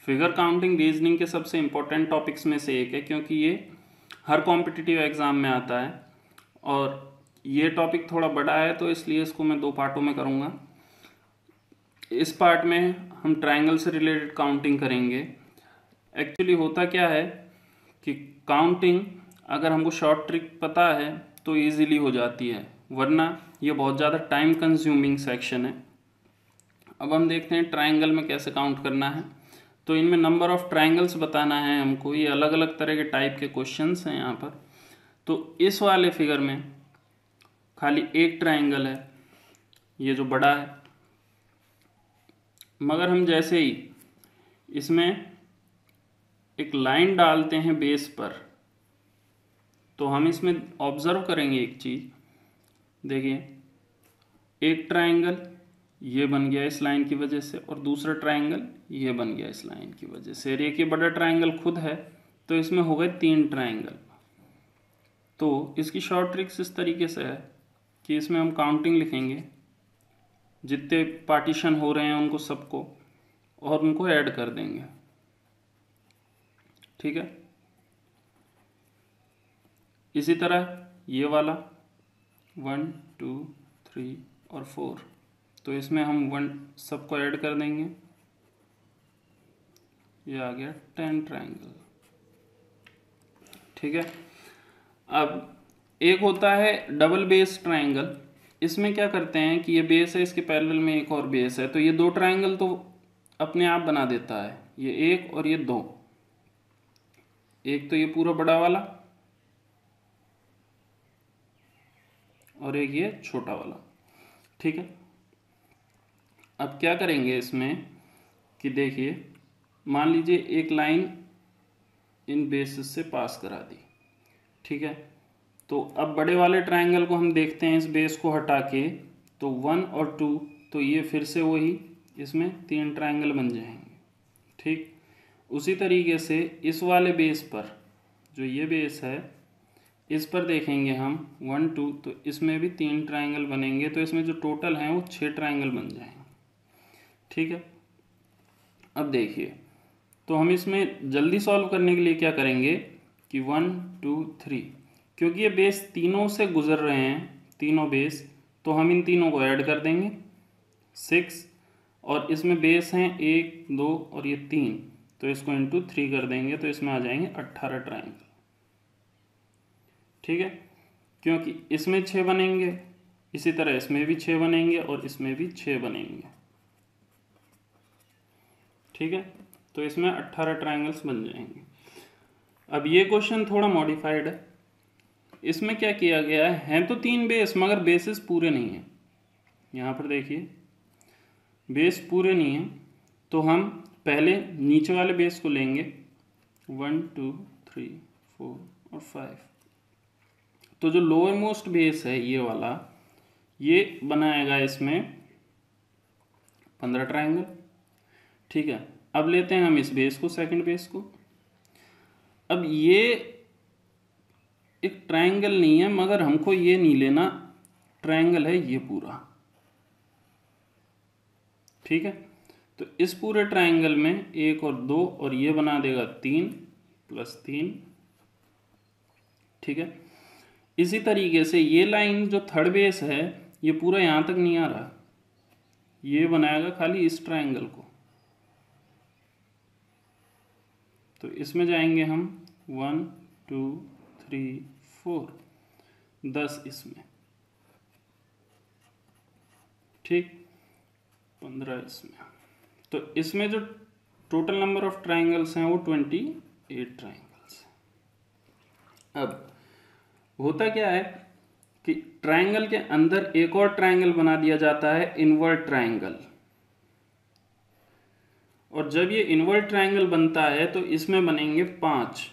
Figure counting reasoning के सबसे important topics में से एक है, क्योंकि ये हर कॉम्पिटिटिव एग्ज़ाम में आता है और ये टॉपिक थोड़ा बड़ा है, तो इसलिए इसको मैं 2 पार्टों में करूँगा। इस पार्ट में हम ट्रायंगल से रिलेटेड काउंटिंग करेंगे। एक्चुअली होता क्या है कि काउंटिंग अगर हमको शॉर्ट ट्रिक पता है तो ईज़िली हो जाती है, वरना ये बहुत ज़्यादा टाइम कंज्यूमिंग सेक्शन है। अब हम देखते हैं ट्रायंगल में कैसे काउंट करना है। तो इनमें नंबर ऑफ़ ट्रायंगल्स बताना है हमको। ये अलग अलग तरह के टाइप के क्वेश्चंस हैं यहाँ पर। तो इस वाले फिगर में खाली एक ट्रायंगल है, ये जो बड़ा है, मगर हम जैसे ही इसमें एक लाइन डालते हैं बेस पर, तो हम इसमें ऑब्जर्व करेंगे एक चीज़। देखिए, एक ट्रायंगल ये बन गया इस लाइन की वजह से, और दूसरा ट्रायंगल ये बन गया इस लाइन की वजह से। एक ये बड़ा ट्रायंगल खुद है, तो इसमें हो गए 3 ट्रायंगल। तो इसकी शॉर्ट ट्रिक्स इस तरीके से है कि इसमें हम काउंटिंग लिखेंगे, जितने पार्टीशन हो रहे हैं उनको सबको, और उनको ऐड कर देंगे। ठीक है। इसी तरह ये वाला 1 2 3 और 4, तो इसमें हम 1 सबको ऐड कर देंगे, ये आ गया 10 ट्रायंगल। ठीक है। अब एक होता है डबल बेस ट्रायंगल। इसमें क्या करते हैं कि ये बेस है, इसके पैरेलल में एक और बेस है, तो ये 2 ट्रायंगल तो अपने आप बना देता है, ये 1 और ये 2। एक तो ये पूरा बड़ा वाला और एक ये छोटा वाला। ठीक है। अब क्या करेंगे इसमें कि देखिए, मान लीजिए एक लाइन इन बेसिस से पास करा दी। ठीक है। तो अब बड़े वाले ट्रायंगल को हम देखते हैं, इस बेस को हटा के, तो 1 और 2, तो ये फिर से वही, इसमें 3 ट्रायंगल बन जाएंगे। ठीक। उसी तरीके से इस वाले बेस पर, जो ये बेस है, इस पर देखेंगे हम 1 2, तो इसमें भी 3 ट्रायंगल बनेंगे, तो इसमें जो टोटल हैं वो 6 ट्रायंगल बन जाएंगे। ठीक है। अब देखिए, तो हम इसमें जल्दी सॉल्व करने के लिए क्या करेंगे कि 1 2 3, क्योंकि ये बेस तीनों से गुजर रहे हैं, तीनों बेस, तो हम इन तीनों को ऐड कर देंगे 6, और इसमें बेस हैं 1 2 और ये 3, तो इसको इंटू 3 कर देंगे, तो इसमें आ जाएंगे 18 ट्रायंगल। ठीक है। क्योंकि इसमें 6 बनेंगे, इसी तरह इसमें भी 6 बनेंगे और इसमें भी 6 बनेंगे। ठीक है। तो इसमें 18 ट्रायंगल्स बन जाएंगे। अब ये क्वेश्चन थोड़ा मॉडिफाइड है। इसमें क्या किया गया है तो 3 बेस, मगर बेसिस पूरे नहीं हैं। यहाँ पर देखिए, बेस पूरे नहीं है, तो हम पहले नीचे वाले बेस को लेंगे 1 2 3 4 और 5। तो जो लोअर मोस्ट बेस है ये वाला, ये बनाएगा इसमें 15 ट्रायंगल। ठीक है। अब लेते हैं हम इस बेस को, सेकंड बेस को। अब ये एक ट्रायंगल नहीं है, मगर हमको ये नहीं लेना, ट्रायंगल है ये पूरा। ठीक है। तो इस पूरे ट्रायंगल में 1 और 2, और ये बना देगा 3 + 3। ठीक है। इसी तरीके से ये लाइन जो थर्ड बेस है, ये पूरा यहाँ तक नहीं आ रहा, ये बनाएगा खाली इस ट्रायंगल को। तो इसमें जाएंगे हम 1 2 3 4, 10 इसमें। ठीक। 15 इसमें। तो इसमें जो टोटल नंबर ऑफ ट्रायंगल्स हैं वो 28 ट्रायंगल्स। अब होता क्या है कि ट्रायंगल के अंदर एक और ट्रायंगल बना दिया जाता है, इनवर्ट ट्रायंगल। और जब ये इनवर्ट ट्रायंगल बनता है तो इसमें बनेंगे 5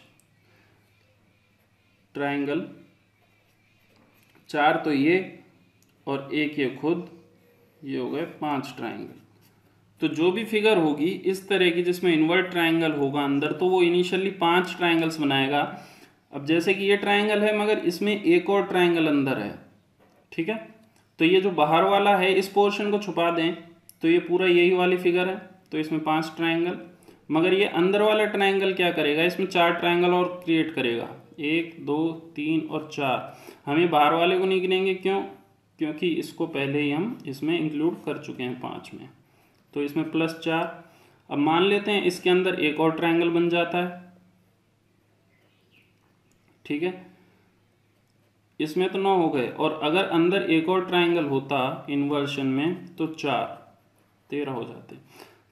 ट्रायंगल, 4 तो ये और 1 ये खुद, ये हो गए 5 ट्रायंगल। तो जो भी फिगर होगी इस तरह की जिसमें इनवर्ट ट्रायंगल होगा अंदर, तो वो इनिशियली 5 ट्रायंगल्स बनाएगा। अब जैसे कि ये ट्रायंगल है, मगर इसमें एक और ट्रायंगल अंदर है। ठीक है। तो ये जो बाहर वाला है, इस पोर्शन को छुपा दें तो ये पूरा यही वाली फिगर है, तो इसमें 5 ट्रायंगल, मगर ये अंदर वाला ट्रायंगल क्या करेगा, इसमें 4 ट्रायंगल और क्रिएट करेगा, 1 2 3 और 4। हम ये बाहर वाले को नहीं गिनेंगे, क्यों, क्योंकि इसको पहले ही हम इसमें इंक्लूड कर चुके हैं 5 में, तो इसमें +4। अब मान लेते हैं इसके अंदर एक और ट्रायंगल बन जाता है, ठीक है, इसमें तो 9 हो गए, और अगर अंदर एक और ट्रायंगल होता इन्वर्शन में तो 4 13 हो जाते।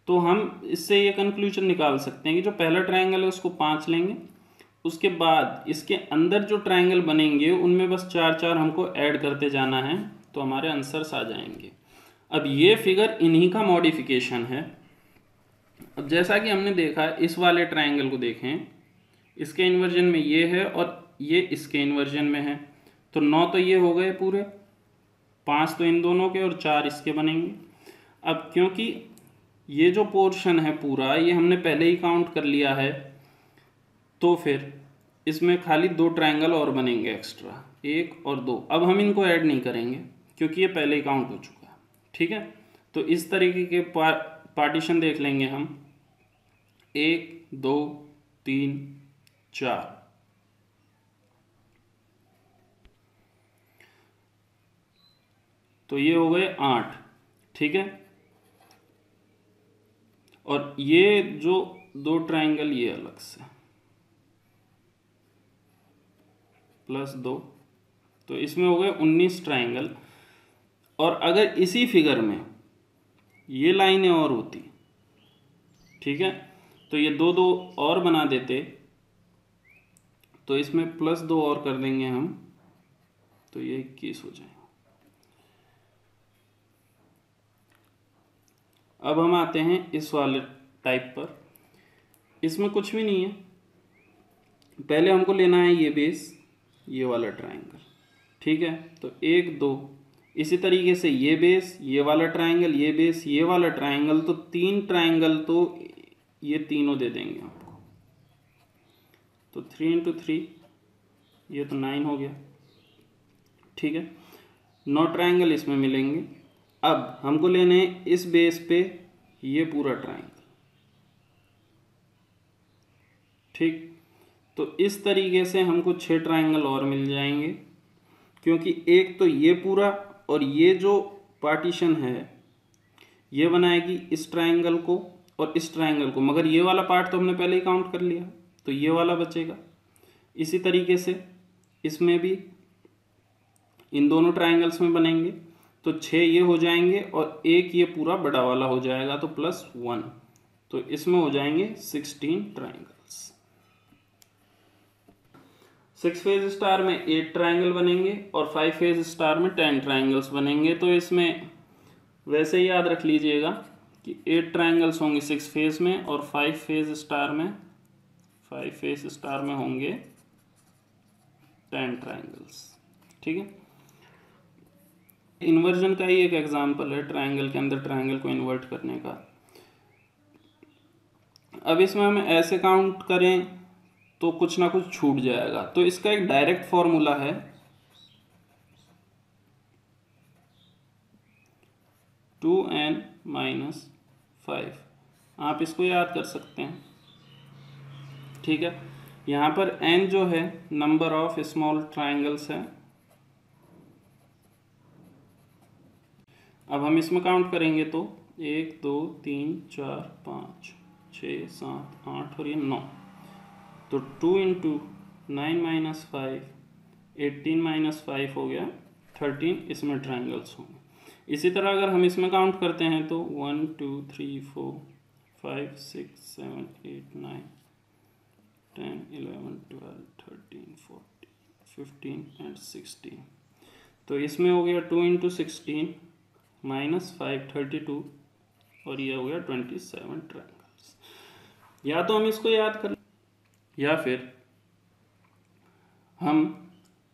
तो हम इससे ये कंक्लूजन निकाल सकते हैं कि जो पहला ट्रायंगल है उसको 5 लेंगे, उसके बाद इसके अंदर जो ट्रायंगल बनेंगे उनमें बस 4 4 हमको ऐड करते जाना है, तो हमारे आंसर्स आ जाएंगे। अब ये फिगर इन्हीं का मॉडिफिकेशन है। अब जैसा कि हमने देखा, इस वाले ट्रायंगल को देखें, इसके इन्वर्जन में ये है और ये इसके इन्वर्जन में है, तो 9 तो ये हो गए पूरे, 5 तो इन दोनों के और 4 इसके बनेंगे। अब क्योंकि ये जो पोर्शन है पूरा ये हमने पहले ही काउंट कर लिया है, तो फिर इसमें खाली 2 ट्रायंगल और बनेंगे एक्स्ट्रा, 1 और 2। अब हम इनको ऐड नहीं करेंगे क्योंकि ये पहले ही काउंट हो चुका है, ठीक है। तो इस तरीके के पार्टीशन देख लेंगे हम, 1 2 3 4। तो ये हो गए 8, ठीक है। और ये जो 2 ट्रायंगल ये अलग से +2, तो इसमें हो गए 19 ट्रायंगल। और अगर इसी फिगर में ये लाइनें और होती, ठीक है, तो ये 2 2 और बना देते, तो इसमें +2 और कर देंगे हम, तो ये 21 हो जाएगा। अब हम आते हैं इस वाले टाइप पर, इसमें कुछ भी नहीं है, पहले हमको लेना है ये बेस, ये वाला ट्रायंगल, ठीक है। तो 1 2, इसी तरीके से ये बेस, ये वाला ट्रायंगल, ये बेस, ये वाला ट्रायंगल, तो 3 ट्रायंगल तो ये तीनों दे देंगे आपको। तो 3 × 3 ये तो 9 हो गया, ठीक है। 9 ट्रायंगल इसमें मिलेंगे। अब हमको लेने हैं इस बेस पे ये पूरा ट्रायंगल, ठीक। तो इस तरीके से हमको 6 ट्रायंगल और मिल जाएंगे, क्योंकि एक तो ये पूरा और ये जो पार्टीशन है ये बनाएगी इस ट्रायंगल को और इस ट्रायंगल को, मगर ये वाला पार्ट तो हमने पहले ही काउंट कर लिया, तो ये वाला बचेगा। इसी तरीके से इसमें भी इन दोनों ट्रायंगल्स में बनेंगे, तो 6 ये हो जाएंगे और एक ये पूरा बड़ा वाला हो जाएगा, तो +1, तो इसमें हो जाएंगे 16 ट्रायंगल्स। 6 फेज स्टार में 8 ट्रायंगल बनेंगे और 5 फेज स्टार में 10 ट्रायंगल्स बनेंगे। तो इसमें वैसे ही याद रख लीजिएगा कि 8 ट्रायंगल्स होंगे 6 फेज में और 5 फेज स्टार में होंगे 10 ट्रायंगल्स, ठीक है। इन्वर्जन का ही एक एग्जांपल है ट्रायंगल के अंदर ट्रायंगल को इन्वर्ट करने का। अब इसमें हम ऐसे काउंट करें तो कुछ ना कुछ छूट जाएगा, तो इसका एक डायरेक्ट फॉर्मूला है, 2n - 5। आप इसको याद कर सकते हैं, ठीक है। यहाँ पर n जो है नंबर ऑफ स्मॉल ट्रायंगल्स है। अब हम इसमें काउंट करेंगे तो 1 2 3 4 5 6 7 8 और ये 9, तो 2 × 9 - 5 18 - 5 हो गया 13, इसमें ट्रायंगल्स होंगे। इसी तरह अगर हम इसमें काउंट करते हैं तो 1 2 3 4 5 6 7 8 9 10 11 12 13 14 15 एंड 16, तो इसमें हो गया 2 × 16 -5 32 और ये हो गया 27 ट्रायंगल्स। या तो हम इसको याद कर, या फिर हम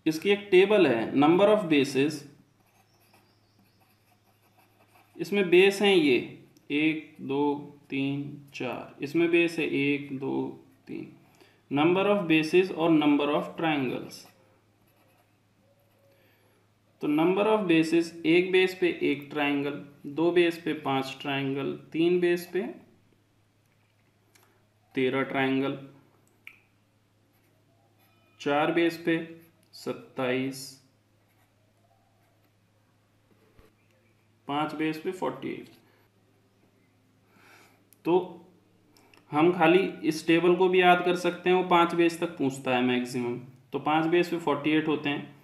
इसकी एक टेबल है नंबर ऑफ बेसेस, इसमें बेस हैं ये 1 2 3 4, इसमें बेस है 1 2 3, नंबर ऑफ बेसेस और नंबर ऑफ ट्रायंगल्स। तो नंबर ऑफ बेसेस, एक बेस पे 1 ट्रायंगल, 2 बेस पे 5 ट्रायंगल, 3 बेस पे 13 ट्राइंगल, 4 बेस पे 27, 5 बेस पे 48। तो हम खाली इस टेबल को भी याद कर सकते हैं, वो 5 बेस तक पूछता है मैक्सिमम, तो 5 बेस पे 48 होते हैं।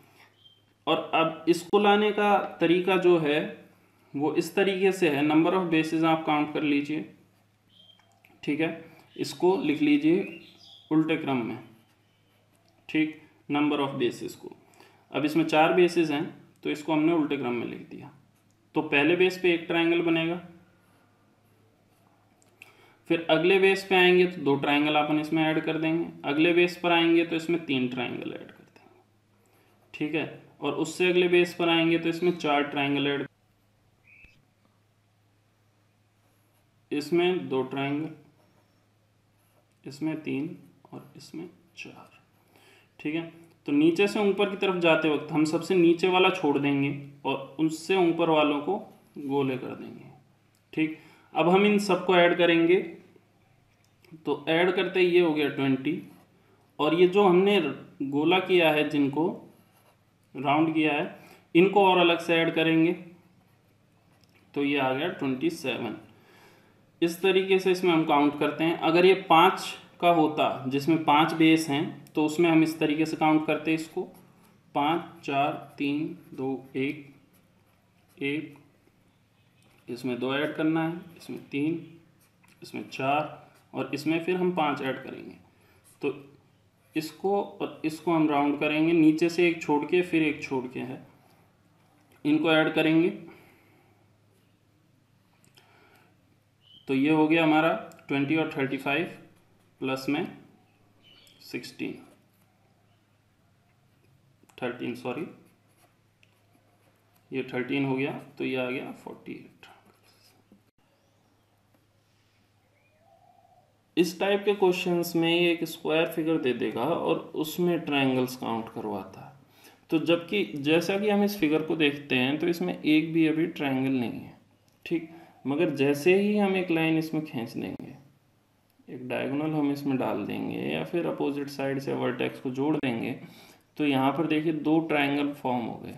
और अब इसको लाने का तरीका जो है वो इस तरीके से है, नंबर ऑफ बेसिस आप काउंट कर लीजिए, ठीक है, इसको लिख लीजिए उल्टे क्रम में, ठीक, नंबर ऑफ बेसिस को। अब इसमें 4 बेसिस हैं तो इसको हमने उल्टे क्रम में लिख दिया। तो पहले बेस पे एक ट्रायंगल बनेगा, फिर अगले बेस पे आएंगे तो 2 ट्रायंगल अपन इसमें ऐड कर देंगे, अगले बेस पर आएंगे तो इसमें 3 ट्रायंगल ऐड कर देंगे, ठीक है, और उससे अगले बेस पर आएंगे तो इसमें 4 ट्रायंगल ऐड, इसमें 2 ट्रायंगल, इसमें 3 और इसमें 4, ठीक है। तो नीचे से ऊपर की तरफ जाते वक्त हम सबसे नीचे वाला छोड़ देंगे और उससे ऊपर वालों को गोले कर देंगे, ठीक। अब हम इन सबको ऐड करेंगे, तो ऐड करते ही ये हो गया 20, और ये जो हमने गोला किया है, जिनको राउंड किया है, इनको और अलग से ऐड करेंगे तो ये आ गया 27। इस तरीके से इसमें हम काउंट करते हैं। अगर ये 5 का होता जिसमें 5 बेस हैं तो उसमें हम इस तरीके से काउंट करते हैं इसको, 5 4 3 2 1 1, इसमें 2 ऐड करना है, इसमें 3, इसमें 4 और इसमें फिर हम 5 ऐड करेंगे। तो इसको और इसको हम राउंड करेंगे, नीचे से एक छोड़ के फिर एक छोड़ के है, इनको ऐड करेंगे तो ये हो गया हमारा 20 और 35 प्लस में 13 सॉरी, ये 13 हो गया तो ये आ गया 48। इस टाइप के क्वेश्चंस में ये एक स्क्वायर फिगर दे देगा और उसमें ट्रायंगल्स काउंट करवाता है। तो जबकि जैसा कि हम इस फिगर को देखते हैं तो इसमें एक भी अभी ट्रायंगल नहीं है, ठीक, मगर जैसे ही हम एक लाइन इसमें खींच देंगे, एक डायगोनल हम इसमें डाल देंगे या फिर अपोजिट साइड से वर्टेक्स को जोड़ देंगे, तो यहाँ पर देखिए 2 ट्रायंगल फॉर्म हो गए,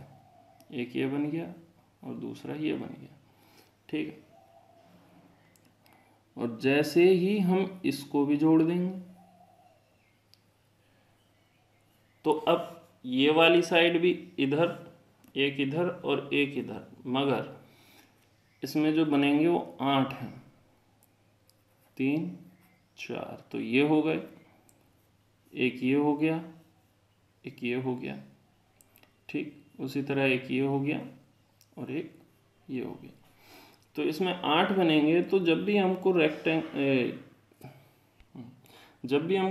एक ये बन गया और दूसरा ये बन गया, ठीक है। और जैसे ही हम इसको भी जोड़ देंगे तो अब ये वाली साइड भी इधर और एक इधर, मगर इसमें जो बनेंगे वो 8 हैं, 3 4, तो ये हो गए, एक ये हो गया, एक ये हो गया, ठीक, उसी तरह एक ये हो गया और एक ये हो गया। तो इसमें 8 बनेंगे। तो जब भी हमको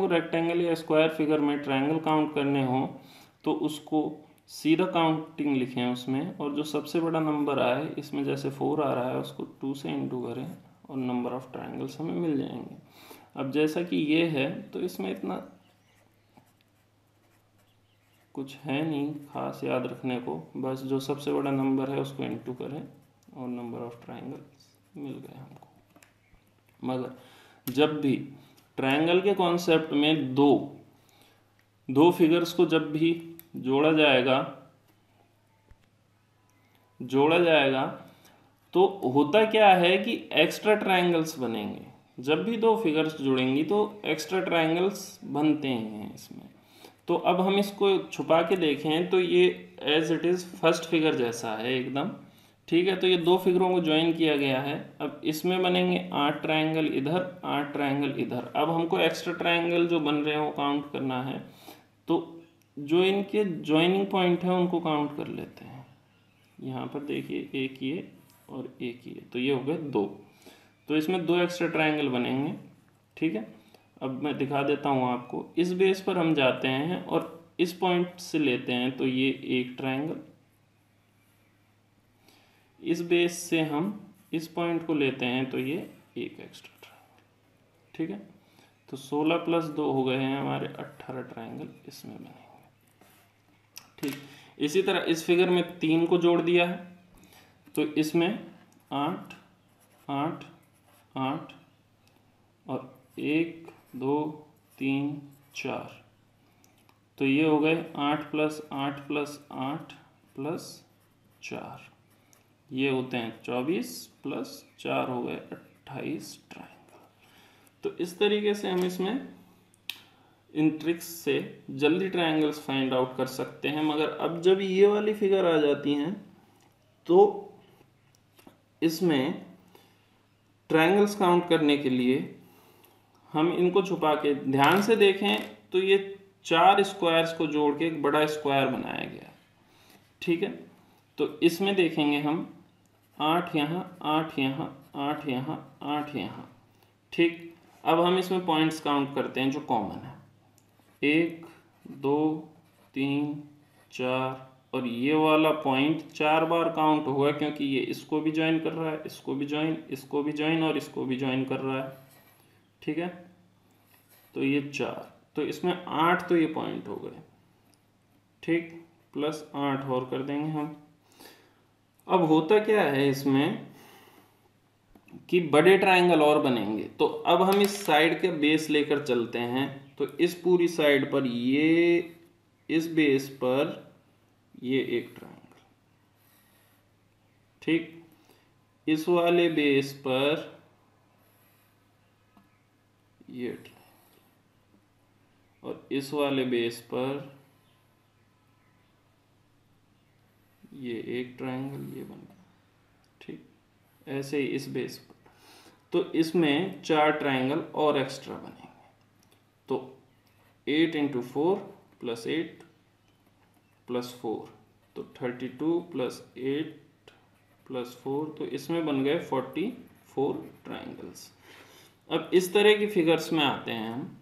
रेक्टेंगल या स्क्वायर फिगर में ट्रायंगल काउंट करने हो तो उसको सीधा काउंटिंग लिखें उसमें, और जो सबसे बड़ा नंबर आए, इसमें जैसे 4 आ रहा है, उसको 2 से इंटू करें और नंबर ऑफ ट्रायंगल्स हमें मिल जाएंगे। अब जैसा कि ये है तो इसमें इतना कुछ है नहीं खास याद रखने को, बस जो सबसे बड़ा नंबर है उसको इंटू करें और नंबर ऑफ ट्रायंगल्स मिल गए हमको। मगर जब भी ट्रायंगल के कॉन्सेप्ट में दो फिगर्स को जब भी जोड़ा जाएगा तो होता क्या है कि एक्स्ट्रा ट्रायंगल्स बनेंगे। जब भी 2 फिगर्स जुड़ेंगी तो एक्स्ट्रा ट्रायंगल्स बनते हैं इसमें। तो अब हम इसको छुपा के देखें तो ये as it is first figure जैसा है एकदम, ठीक है। तो ये 2 फिगरों को ज्वाइन किया गया है। अब इसमें बनेंगे 8 ट्रायंगल इधर, 8 ट्रायंगल इधर। अब हमको एक्स्ट्रा ट्रायंगल जो बन रहे हैं वो काउंट करना है, तो जो इनके ज्वाइनिंग पॉइंट है उनको काउंट कर लेते हैं। यहाँ पर देखिए एक ये और एक ये, तो ये हो गए 2। तो इसमें 2 एक्स्ट्रा ट्रायंगल बनेंगे, ठीक है। अब मैं दिखा देता हूँ आपको। इस बेस पर हम जाते हैं और इस पॉइंट से लेते हैं तो ये एक ट्रायंगल, इस बेस से हम इस पॉइंट को लेते हैं तो ये एक एक्स्ट्रा ट्रायंगल, ठीक है। तो 16 प्लस 2 हो गए हैं हमारे 18 ट्रायंगल इसमें बनेंगे, ठीक। इसी तरह इस फिगर में 3 को जोड़ दिया है तो इसमें 8 8 8 और 1 2 3 4, तो ये हो गए 8 + 8 + 8 + 4, ये होते हैं 24 + 4 हो गए 28 ट्राइंगल। तो इस तरीके से हम इसमें इन ट्रिक्स से जल्दी ट्रायंगल्स फाइंड आउट कर सकते हैं। मगर अब जब ये वाली फिगर आ जाती हैं तो इसमें ट्रायंगल्स काउंट करने के लिए हम इनको छुपा के ध्यान से देखें तो ये 4 स्क्वायर्स को जोड़ के एक बड़ा स्क्वायर बनाया गया है, ठीक है। तो इसमें देखेंगे हम 8 यहाँ, 8 यहाँ, 8 यहाँ, 8 यहाँ, ठीक। अब हम इसमें पॉइंट्स काउंट करते हैं जो कॉमन है, 1 2 3 4, और ये वाला पॉइंट 4 बार काउंट होगा क्योंकि ये इसको भी ज्वाइन कर रहा है, इसको भी ज्वाइन, इसको भी ज्वाइन और इसको भी ज्वाइन कर रहा है, ठीक है। तो ये 4, तो इसमें 8 तो ये पॉइंट हो गए, ठीक, प्लस 8 और कर देंगे हम। अब होता क्या है इसमें कि बड़े ट्रायंगल और बनेंगे, तो अब हम इस साइड के बेस लेकर चलते हैं। तो इस पूरी साइड पर ये, इस बेस पर ये एक ट्रायंगल, ठीक, इस वाले बेस पर ये ट्रायंगल, और इस वाले बेस पर ये एक ट्रायंगल, ये बन गया, ठीक। ऐसे ही इस बेस पर, तो इसमें 4 ट्रायंगल और एक्स्ट्रा बनेंगे। तो 8 × 4 + 8 + 4, तो 32 + 8 + 4, तो इसमें बन गए 44 ट्रायंगल्स। अब इस तरह की फिगर्स में आते हैं हम,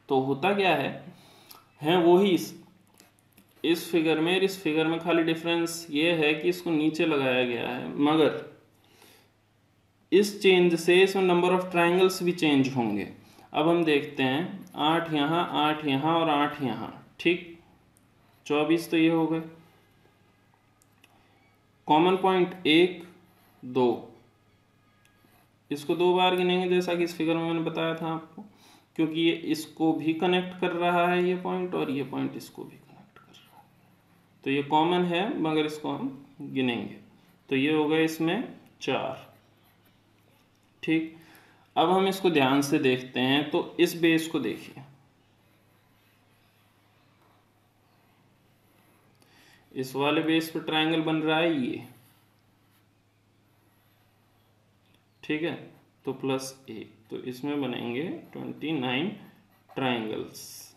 तो होता क्या है वही इस फिगर में और इस फिगर में, खाली डिफरेंस ये है कि इसको नीचे लगाया गया है, मगर इस चेंज से इसमें नंबर ऑफ ट्रायंगल्स भी चेंज होंगे। अब हम देखते हैं 8 यहाँ, 8 यहाँ और 8 यहाँ, ठीक, 24 तो ये हो गए। कॉमन पॉइंट 1 2, इसको 2 बार गिनेंगे जैसा कि इस फिगर में मैंने बताया था आपको, क्योंकि ये इसको भी कनेक्ट कर रहा है ये पॉइंट, और ये पॉइंट इसको भी कनेक्ट कर रहा है, तो ये कॉमन है मगर इसको हम गिनेंगे। तो ये हो गए इसमें 4, ठीक। अब हम इसको ध्यान से देखते हैं, तो इस बेस को देखिए, इस वाले बेस पर ट्रायंगल बन रहा है ये, ठीक है, तो +1, तो इसमें बनेंगे 29 ट्रायंगल्स।